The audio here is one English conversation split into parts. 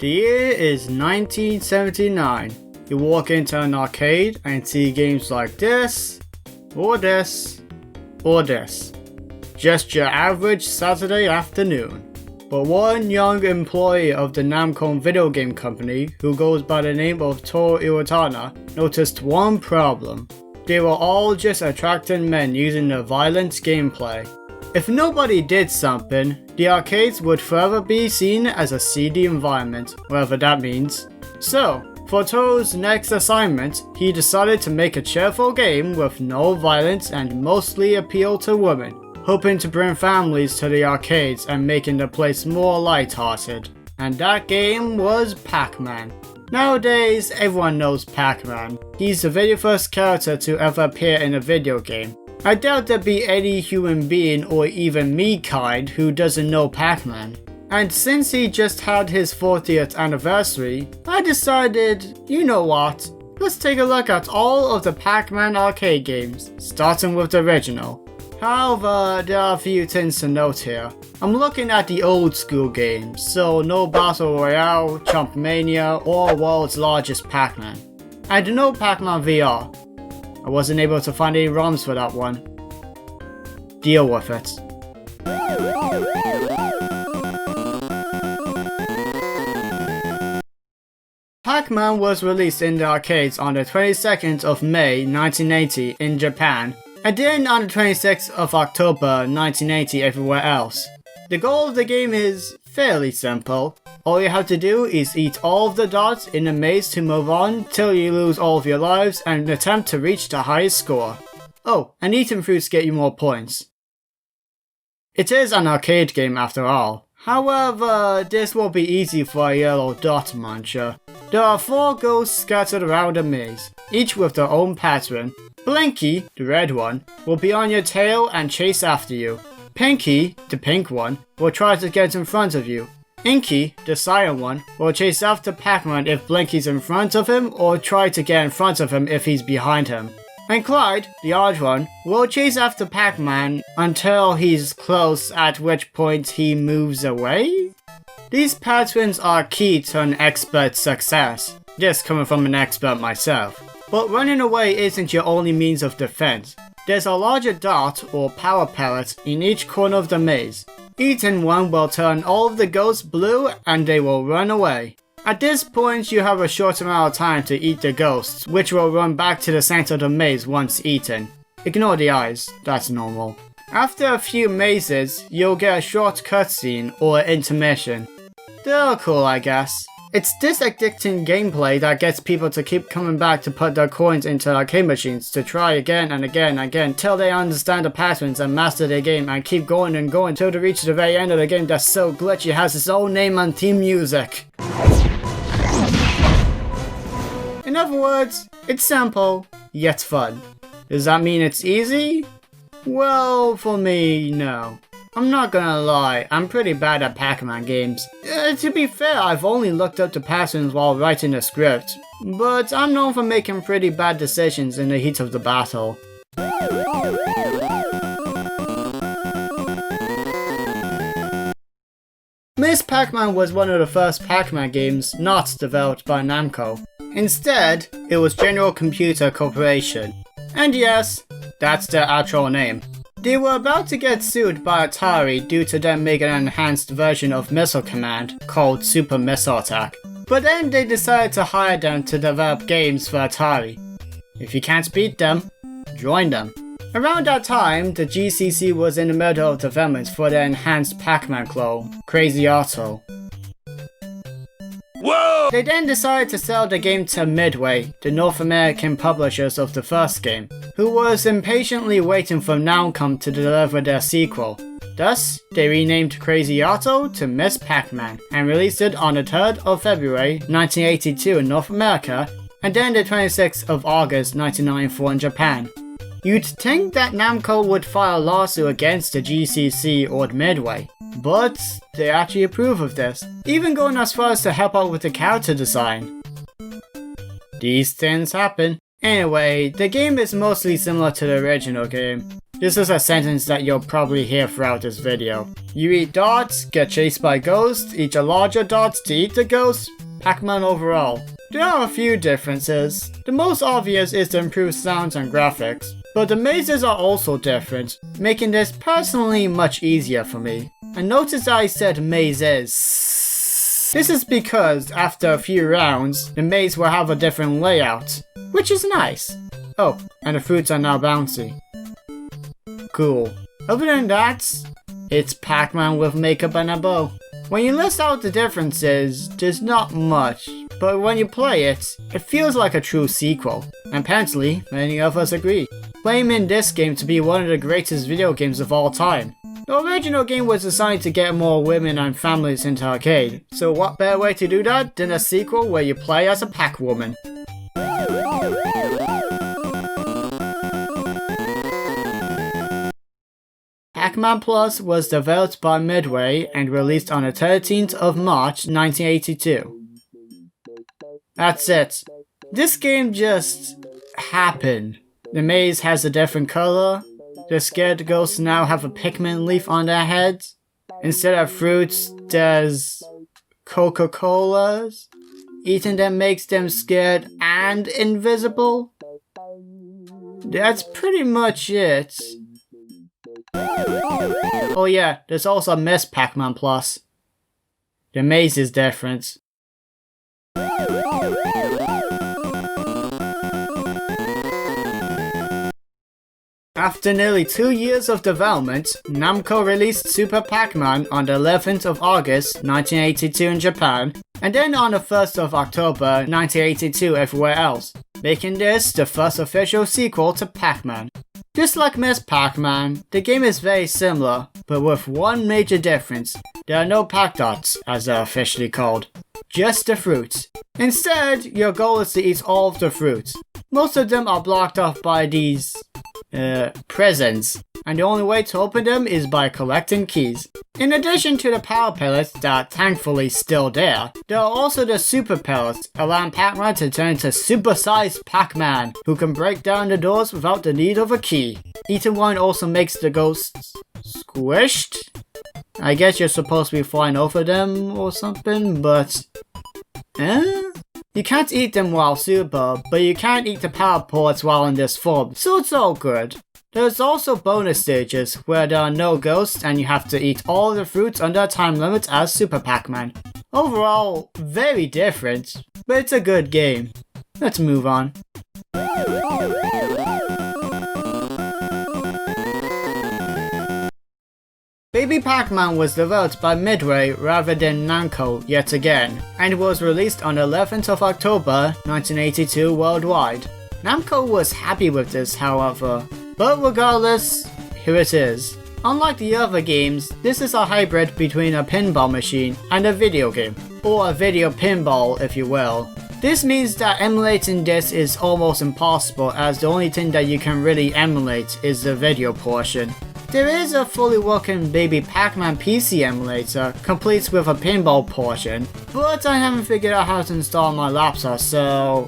The year is 1979. You walk into an arcade and see games like this, or this, or this. Just your average Saturday afternoon. But one young employee of the Namco video game company, who goes by the name of Toru Iwatana, noticed one problem. They were all just attractive men using a violent gameplay. If nobody did something, the arcades would forever be seen as a seedy environment, whatever that means. So, for Toru's next assignment, he decided to make a cheerful game with no violence and mostly appeal to women, hoping to bring families to the arcades and making the place more lighthearted. And that game was Pac-Man. Nowadays, everyone knows Pac-Man. He's the very first character to ever appear in a video game. I doubt there'd be any human being or even me kind who doesn't know Pac-Man. And since he just had his 40th anniversary, I decided, you know what, let's take a look at all of the Pac-Man arcade games, starting with the original. However, there are a few things to note here. I'm looking at the old school games, so no Battle Royale, Chump Mania, or World's Largest Pac-Man. And no Pac-Man VR. I wasn't able to find any ROMs for that one. Deal with it. Pac-Man was released in the arcades on the 22nd of May 1980 in Japan, and then on the 26th of October 1980 everywhere else. The goal of the game is fairly simple. All you have to do is eat all of the dots in a maze to move on till you lose all of your lives and attempt to reach the highest score. Oh, and eating fruits get you more points. It is an arcade game after all. However, this won't be easy for a yellow dot muncher. There are 4 ghosts scattered around the maze, each with their own pattern. Blinky, the red one, will be on your tail and chase after you. Pinky, the pink one, will try to get in front of you. Inky, the cyan one, will chase after Pac-Man if Blinky's in front of him or try to get in front of him if he's behind him. And Clyde, the orange one, will chase after Pac-Man until he's close, at which point he moves away? These patterns are key to an expert's success. This coming from an expert myself. But running away isn't your only means of defense. There's a larger dot or power pellet in each corner of the maze. Eating one will turn all of the ghosts blue and they will run away. At this point you have a short amount of time to eat the ghosts, which will run back to the center of the maze once eaten. Ignore the eyes, that's normal. After a few mazes, you'll get a short cutscene or intermission. They're cool, I guess. It's this addicting gameplay that gets people to keep coming back to put their coins into arcade machines to try again and again and again till they understand the patterns and master their game and keep going and going till they reach the very end of the game that's so glitchy it has its own name and theme music. In other words, it's simple, yet fun. Does that mean it's easy? Well, for me, no. I'm not gonna lie, I'm pretty bad at Pac-Man games. To be fair, I've only looked up the patterns while writing the script, but I'm known for making pretty bad decisions in the heat of the battle. Ms. Pac-Man was one of the first Pac-Man games not developed by Namco. Instead, it was General Computer Corporation. And yes, that's their actual name. They were about to get sued by Atari due to them making an enhanced version of Missile Command called Super Missile Attack. But then they decided to hire them to develop games for Atari. If you can't beat them, join them. Around that time, the GCC was in the middle of development for their enhanced Pac-Man clone, Crazy Otto. Whoa! They then decided to sell the game to Midway, the North American publishers of the first game, who was impatiently waiting for Namco to deliver their sequel. Thus, they renamed Crazy Otto to Miss Pac-Man and released it on the 3rd of February 1982 in North America and then the 26th of August 1994 in Japan. You'd think that Namco would file a lawsuit against the GCC or Midway, but they actually approve of this, even going as far as to help out with the character design. These things happen. Anyway, the game is mostly similar to the original game. This is a sentence that you'll probably hear throughout this video. You eat dots, get chased by ghosts, eat the larger dots to eat the ghosts, Pac-Man overall. There are a few differences. The most obvious is the improved sounds and graphics, but the mazes are also different, making this personally much easier for me. And notice that I said mazes. This is because after a few rounds, the maze will have a different layout, which is nice. Oh, and the fruits are now bouncy. Cool. Other than that, it's Pac-Man with makeup and a bow. When you list out the differences, there's not much, but when you play it, it feels like a true sequel, and apparently many of us agree, claiming this game to be one of the greatest video games of all time. The original game was designed to get more women and families into arcade, so what better way to do that than a sequel where you play as a Pac woman. PacMan Plus was developed by Midway and released on the 13th of March 1982. That's it. This game just happened. The maze has a different color. The scared ghosts now have a Pikmin leaf on their heads. Instead of fruits, there's Coca-Colas. Eating them makes them scared and invisible. That's pretty much it. Oh yeah, there's also Miss PacMan Plus. The maze is different. After nearly 2 years of development, Namco released Super Pac-Man on the 11th of August 1982 in Japan, and then on the 1st of October 1982 everywhere else, making this the first official sequel to Pac-Man. Just like Miss Pac-Man, the game is very similar, but with one major difference. There are no Pac dots, as they're officially called. Just the fruits. Instead, your goal is to eat all of the fruits. Most of them are blocked off by these presents, and the only way to open them is by collecting keys. In addition to the power pellets that thankfully still there are also the super pellets, allowing Pac-Man to turn into super-sized Pac-Man, who can break down the doors without the need of a key. Eating one also makes the ghosts squished? I guess you're supposed to be flying over them or something, but... You can't eat them while super, but you can't eat the power ports while in this form, so it's all good. There's also bonus stages where there are no ghosts and you have to eat all the fruits under a time limit as Super Pac-Man. Overall, very different, but it's a good game. Let's move on. Baby Pac-Man was developed by Midway rather than Namco yet again, and was released on the 11th of October 1982 worldwide. Namco was happy with this, however, but regardless, here it is. Unlike the other games, this is a hybrid between a pinball machine and a video game, or a video pinball if you will. This means that emulating this is almost impossible, as the only thing that you can really emulate is the video portion. There is a fully working Baby Pac-Man PC emulator, complete with a pinball portion, but I haven't figured out how to install on my laptop, so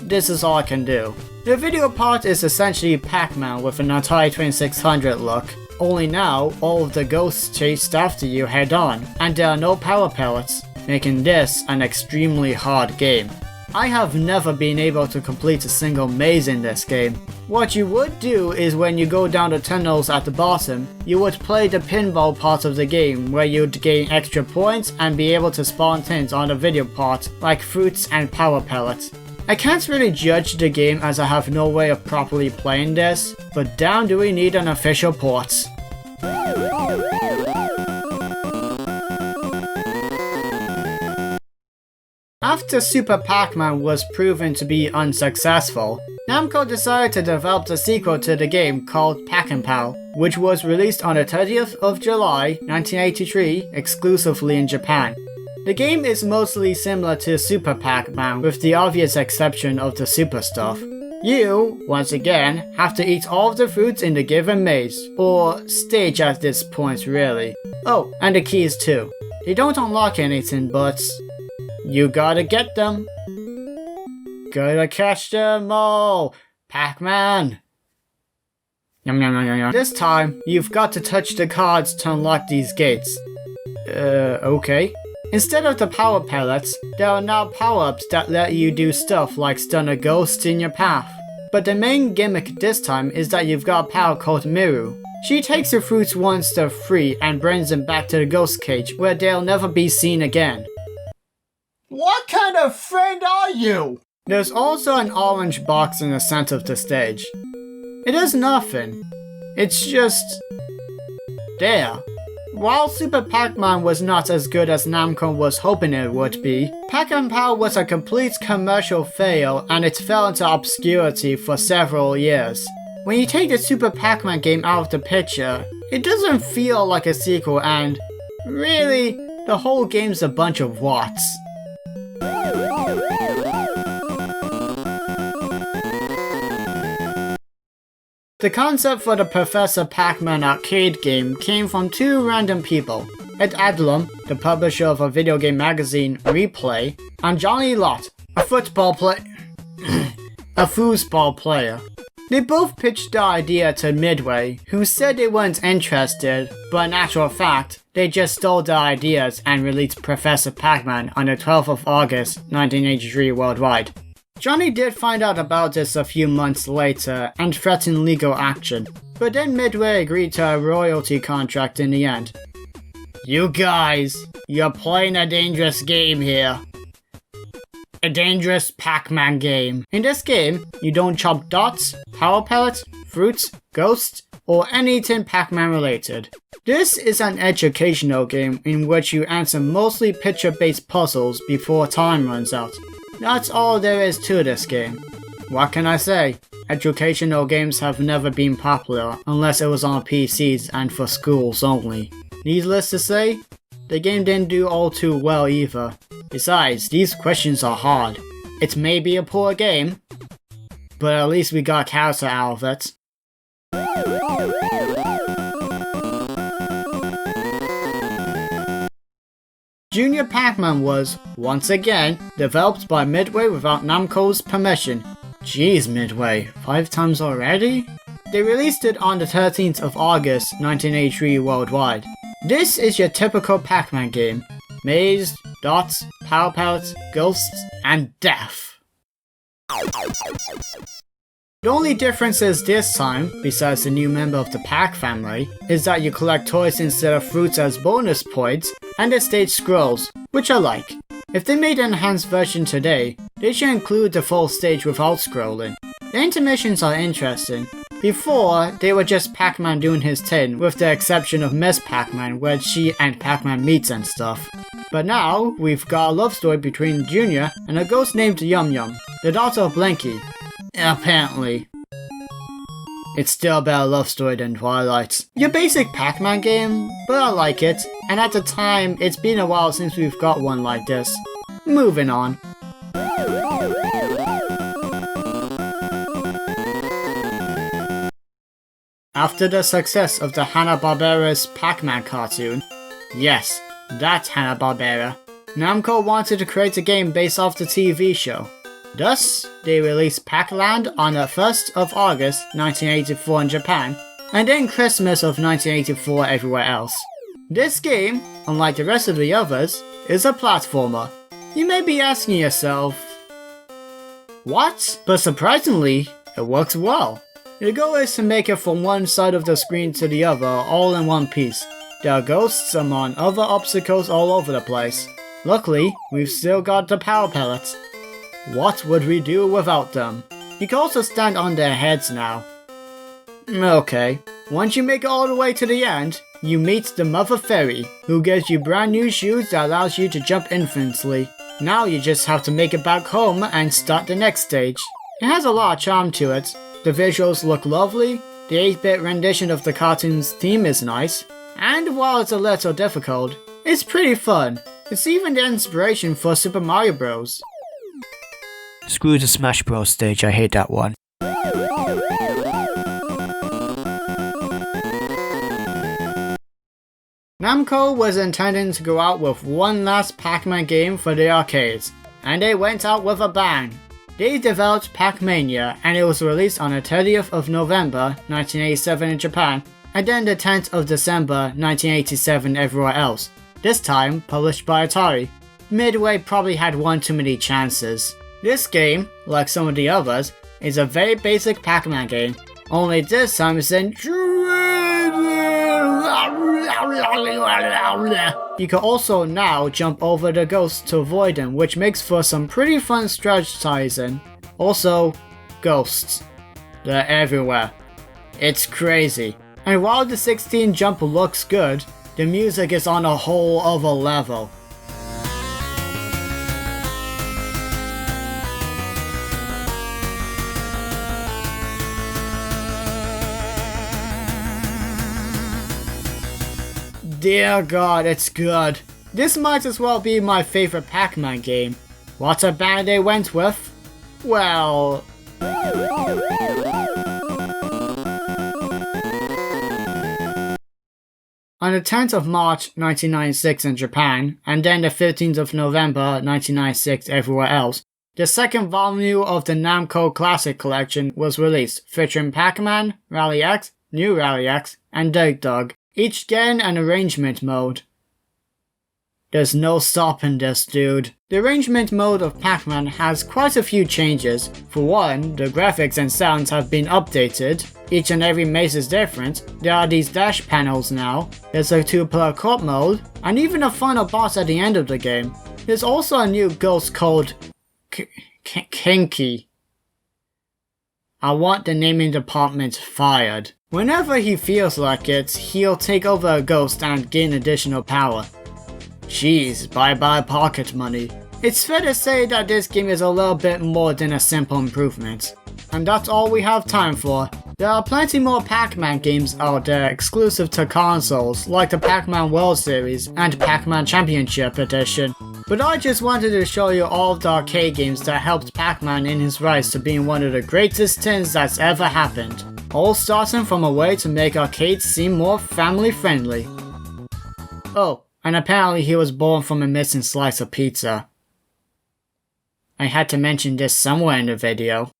this is all I can do. The video part is essentially Pac-Man with an Atari 2600 look, only now all of the ghosts chase after you head on, and there are no power pellets, making this an extremely hard game. I have never been able to complete a single maze in this game. What you would do is when you go down the tunnels at the bottom, you would play the pinball part of the game where you'd gain extra points and be able to spawn things on the video part like fruits and power pellets. I can't really judge the game as I have no way of properly playing this, but damn do we need an official port. After Super Pac-Man was proven to be unsuccessful, Namco decided to develop a sequel to the game called Packin Pal, which was released on the 30th of July 1983 exclusively in Japan. The game is mostly similar to Super Pac-Man with the obvious exception of the super stuff. You, once again, have to eat all of the fruits in the given maze, or stage at this point really. Oh, and the keys too. They don't unlock anything, but you gotta get them. Gotta catch them all, Pac-Man. Yum, yum, yum, yum, yum. This time, you've got to touch the cards to unlock these gates. Okay. Instead of the power pellets, there are now power-ups that let you do stuff like stun a ghost in your path. But the main gimmick this time is that you've got a power called Miru. She takes the fruits once they're free and brings them back to the ghost cage where they'll never be seen again. What kind of friend are you? There's also an orange box in the center of the stage. It does nothing. It's just... there. While Super Pac-Man was not as good as Namco was hoping it would be, Pac-Man was a complete commercial fail and it fell into obscurity for several years. When you take the Super Pac-Man game out of the picture, it doesn't feel like a sequel and, really, the whole game's a bunch of whats. The concept for the Professor Pac-Man arcade game came from two random people, Ed Adlum, the publisher of a video game magazine, Replay, and Johnny Lott, a foosball player. They both pitched the idea to Midway, who said they weren't interested, but in actual fact, they just stole the ideas and released Professor Pac-Man on the 12th of August, 1983 worldwide. Johnny did find out about this a few months later and threatened legal action, but then Midway agreed to a royalty contract in the end. You guys, you're playing a dangerous game here. A dangerous Pac-Man game. In this game, you don't chop dots, power pellets, fruits, ghosts, or anything Pac-Man related. This is an educational game in which you answer mostly picture-based puzzles before time runs out. That's all there is to this game. What can I say? Educational games have never been popular unless it was on PCs and for schools only. Needless to say, the game didn't do all too well either. Besides, these questions are hard. It may be a poor game, but at least we got character out of it. Junior Pac-Man was, once again, developed by Midway without Namco's permission. Jeez, Midway, 5 times already? They released it on the 13th of August 1983 worldwide. This is your typical Pac-Man game. Maze, dots, power pellets, ghosts, and death. The only difference is this time, besides the new member of the Pac family, is that you collect toys instead of fruits as bonus points, and the stage scrolls, which I like. If they made an enhanced version today, they should include the full stage without scrolling. The intermissions are interesting. Before, they were just Pac-Man doing his thing, with the exception of Miss Pac-Man where she and Pac-Man meets and stuff. But now, we've got a love story between Junior and a ghost named Yum Yum, the daughter of Blinky. Apparently. It's still a better love story than Twilight. Your basic Pac-Man game, but I like it, and at the time, it's been a while since we've got one like this. Moving on. After the success of the Hanna-Barbera's Pac-Man cartoon, yes, that's Hanna-Barbera, Namco wanted to create a game based off the TV show. Thus, they released PacLand on the 1st of August 1984 in Japan, and then Christmas of 1984 everywhere else. This game, unlike the rest of the others, is a platformer. You may be asking yourself, what? But surprisingly, it works well. The goal is to make it from one side of the screen to the other all in one piece. There are ghosts among other obstacles all over the place. Luckily, we've still got the power pellets. What would we do without them? You can also stand on their heads now. Okay, once you make it all the way to the end, you meet the Mother Fairy, who gives you brand new shoes that allows you to jump infinitely. Now you just have to make it back home and start the next stage. It has a lot of charm to it. The visuals look lovely, the 8-bit rendition of the cartoon's theme is nice, and while it's a little difficult, it's pretty fun. It's even the inspiration for Super Mario Bros. Screw the Smash Bros stage, I hate that one. Namco was intending to go out with one last Pac-Man game for the arcades, and they went out with a bang. They developed PAC Mania, and it was released on the 30th of November 1987 in Japan, and then the 10th of December 1987 everywhere else. This time published by Atari. Midway probably had one too many chances. This game, like some of the others, is a very basic Pac-Man game, only this time it's in You can also now jump over the ghosts to avoid them, which makes for some pretty fun strategizing. Also, ghosts. They're everywhere. It's crazy. And while the 16 jump looks good, the music is on a whole other level. Dear God, it's good. This might as well be my favorite Pac-Man game. What a band they went with? Well... On the 10th of March 1996 in Japan, and then the 15th of November 1996 everywhere else, the second volume of the Namco Classic Collection was released, featuring Pac-Man, Rally X, New Rally X, and Dig Dug, each getting an arrangement mode. There's no stopping this, dude. The arrangement mode of Pac-Man has quite a few changes. For one, the graphics and sounds have been updated. Each and every maze is different. There are these dash panels now. There's a 2-player co-op mode, and even a final boss at the end of the game. There's also a new ghost called Kinky. I want the naming department fired. Whenever he feels like it, he'll take over a ghost and gain additional power. Jeez, bye bye pocket money. It's fair to say that this game is a little bit more than a simple improvement. And that's all we have time for. There are plenty more Pac-Man games out there exclusive to consoles, like the Pac-Man World Series and Pac-Man Championship Edition. But I just wanted to show you all of the arcade games that helped Pac-Man in his rise to being one of the greatest things that's ever happened. All starting from a way to make arcades seem more family friendly. Oh, and apparently he was born from a missing slice of pizza. I had to mention this somewhere in the video.